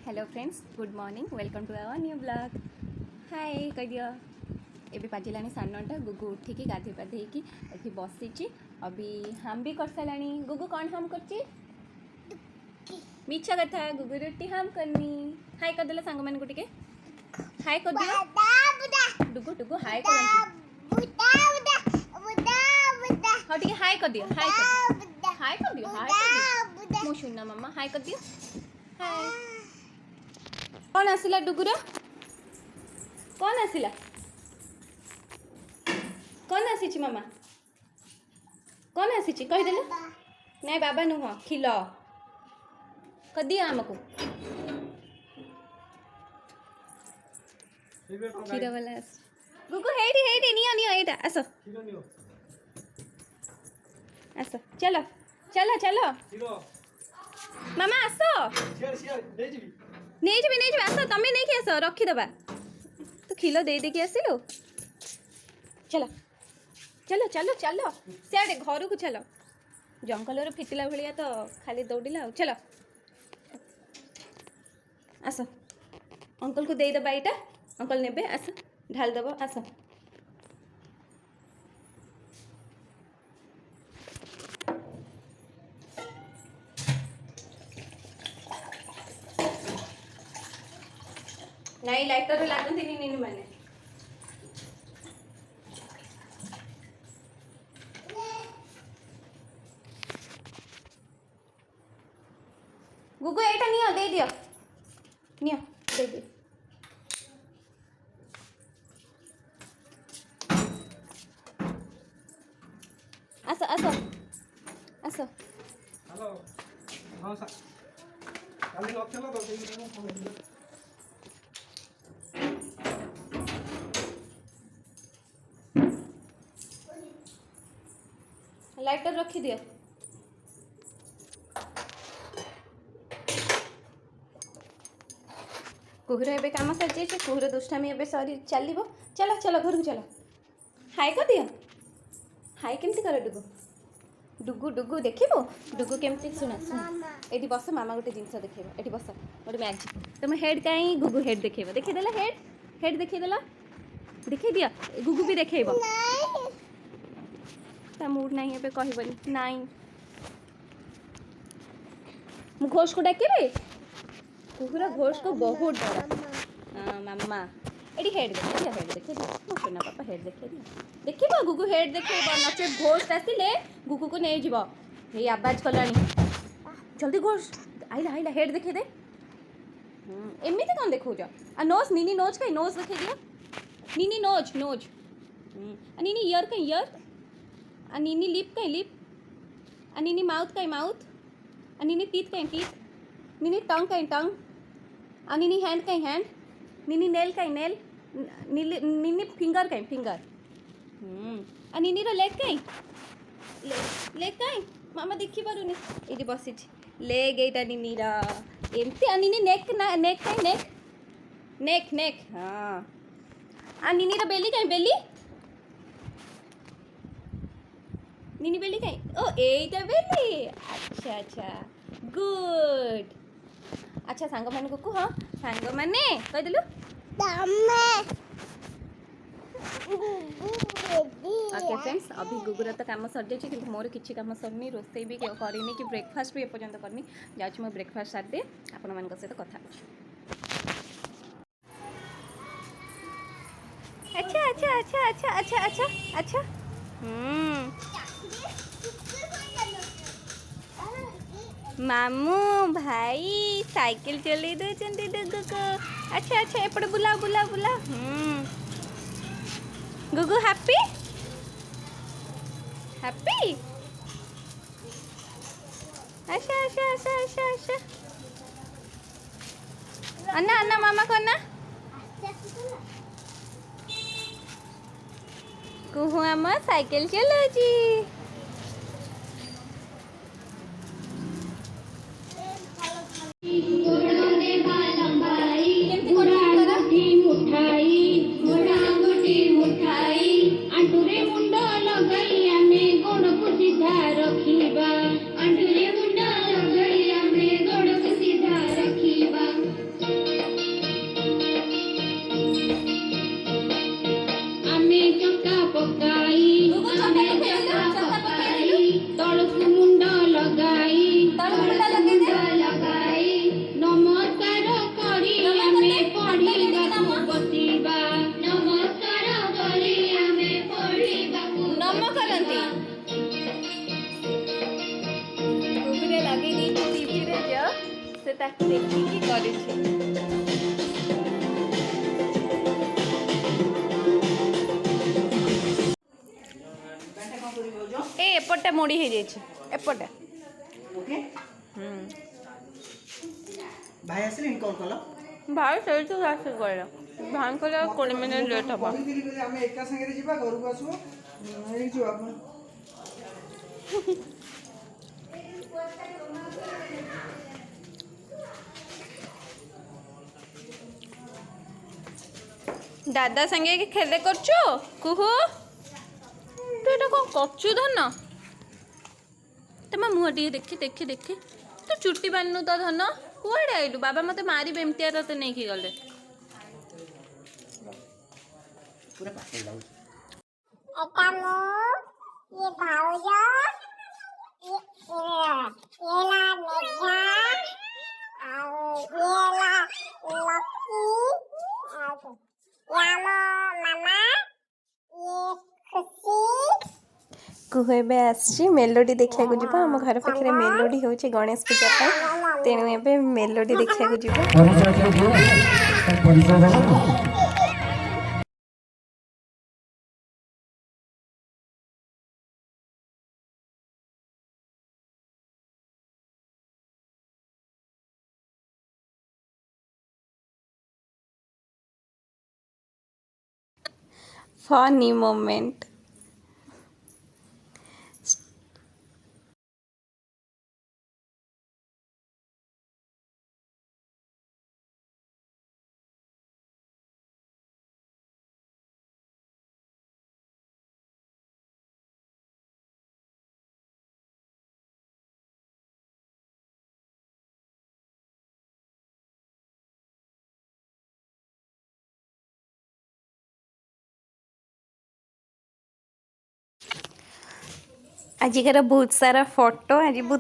Hello friends good morning welcome to our new blog hi कह दियो एबे बाजिलानी 9:30 गुगु उठिकी गाधे पाधेकी एठी बसिची अभी हम भी कर सारानी गुगु कौन हम करची मिछा कथा गुगु रोटी हम करनी हाय कर देला सांग मन गुटिके हाय कर दियो डुगु डुगु हाय कर हाँ ठीक है हाय कर दियो हाय कर दियो मो सुनना मम्मा हाय कर दियो हाय कौन आसिला डुगुरा कौन आसिला कौन आसी मामा कौन आसी कहीदेलु नाई बाबा नुह खिल कदी आमको क्षीर वाला गुगु हेडी हेडी नियो नियो एटा आसो आसो चलो चलो चलो मामा आसो नहीं जी आस तमें नहीं आस रखीदबा तो खिल दे देकी आसिलु चलो चलो चलो चलो सियाड़े घर को चलो जंगल फिटिला भाया तो खाली दौड़िला चलो आस अंकल को देदबा यहाँ अंकल ने आस ढाल दब आस नहीं लाइटर लागती नहीं मैंने गुगु एटा नियो दे दियो नियो दे दियो आसो आसो आसो हेलो हां सा काली लक्षला तो देई लाइटर रखी दियो कुहुर एबे काम सर जाइए कुहुर दुष्टामी एबे सरी चलो चलो चलो घर को चलो हाय कर दियो हाय केमती कर डुगु डुगु डुगु देखिबो डुगु केमती सुना सुना एठी बस मामा गोटे जिनस देखिबो एठी बस गोटे मैजिक तुम हेड काई गुगु हेड देखिबो देखि देला हेड देखि देला देखि दियो गुगु भी देखिबो ता मूड नहीं है पे कहबनी नहीं मु घोष को डाकिबे कुकुरा घोष को बहुत डर मामा एडी हेड देखे मो सोना पापा हेड देखिबो गुगु हेड देखिबो नचे घोष आसिले गुगु को नहीं जीवो हे आवाज कलानी जल्दी घोष आइला आइला हेड देखे दे एमिति कोन देखौ जा आ नोज नीनी नोज कई नोज देखे दियो नीनी नोज नोज आ नीनी ईयर कई ईयर आ नीनी लिप कई लिप आ नीनी माउथ कई माउथ आ नीनी टीथ कई टीथ नीनी टंग कई टंग आ नीनी हैंड कई हैंड नीनी नेल कई नेल नीनी फिंगर कई फिंगर आ नीनी रो लेग कई लेग कई मामा देखि पारुनी एडी बसिछि लेग एटा नीनी रा एमती आ नीनी नेक ना नेक कई नेक नेक नेक हां आ नीनी रा बेली कई बेली नीनी बेली कहीं ओ एटा बेली अच्छा अच्छा गुड अच्छा सांग मान को हाँ सांग माने कह देलु ओके फ्रेंड्स अभी गुगुरा तो काम सर जाइए कि मोर किसी काम सरनी रोसे भी करनी कि ब्रेकफास्ट भी एपर्यंत करनी जाऊँ मैं ब्रेकफास्ट सार दे आपण मान सहित कथा अच्छा अच्छा अच्छा अच्छा अच्छा अच्छा अच्छा मामू भाई साइकिल चले दे डुगु को अच्छा अच्छा एपटे बुला बुला बुला गुगु हैप्पी हैप्पी अच्छा अच्छा अच्छा अच्छा अच्छा अन्ना अन्ना मामा को अन्ना कुहु आम साइकिल चलाउची अंटुरे मुंडो लगई आमे गोड़ को सीधा रखीबा अंटुरे मुंडो लगई आमे गोड़ को सीधा रखीबा ଦେଖିକି କରିଛି। ଏ ଏପଟଟା ମୋଡ଼ି ହେଇଯାଇଛି ଏପଟେ। ओके भाई आसले कॉल कल ଭାଇ ସେଇଠୁ ଆସି କହିଲା ଭାଇଙ୍କର 20 ମିନିଟ୍ ଲେଟ୍ ହବ। କହିଥିଲି ବୋଲି ଆମେ ଏକା ସାଙ୍ଗରେ ଯିବା ଘରକୁ ଆସିବୁ ହେଇଯିବ ଆପଣ ଦାଦା ସାଙ୍ଗେ କି ଖେଲେ କରୁଛୁ କୁହୁ ତୁ ଏଇଟା କ'ଣ କରୁଛୁ ଧନ ତମ ମୁହଁ ଟିକେ ଦେଖି ଦେଖି ଦେଖି ତୁ ଚୁଟି ବାନ୍ଧନୁ ତ ଧନ କୁଆଡ଼େ ଆଇଲୁ ବାବା ମୋତେ ମାରିବେ ଏମିତିଆ ତତେ ନେଇକି ଗଲେ। पूरा पागल लाଗୁଛି এটা ମୁଁ ये भाଉज ये ला मेघा ଆଉ ये ला लकी ଆଉ याम मामा ये खुशी କୁହୁ ଏବେ ଆସିଛି ମେଲୋଡ଼ି ଦେଖିବାକୁ ଯିବ। ଆମ ଘର ପାଖରେ ମେଲୋଡ଼ି ହେଉଛି ଗଣେଶ ପୂଜା ପାଇଁ, ତେଣୁ ଏବେ ମେଲୋଡ଼ି ଦେଖିବାକୁ ଯିବ। ଫନି ମୋମେଣ୍ଟ। ଆଜିକାର ବହୁତ ସାରା ଫଟୋ ଆଜି ବହୁତ